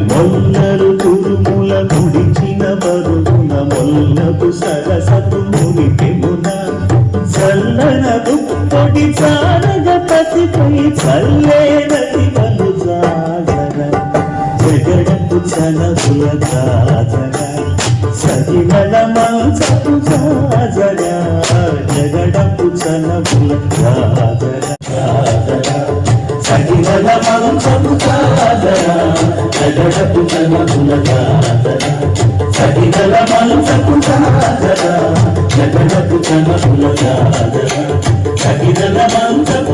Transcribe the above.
మొల్లలు తురుముల గుడిచిన బరువున మొల్లపు సరసపు మురిపెమున చల్లన దుప్పటి చారగపతిపై చల్లేనది వలు జాగర జగడపు చనపుల జాజర సగిమల మంచపు జాజర జగడపు చనపుల జాజర సగిమల మంచపు జాజర జగడపు చనపుల జాజర సగిమల మంచపు జాజర జగడపు చనపుల జాజర సగిమల మంచపు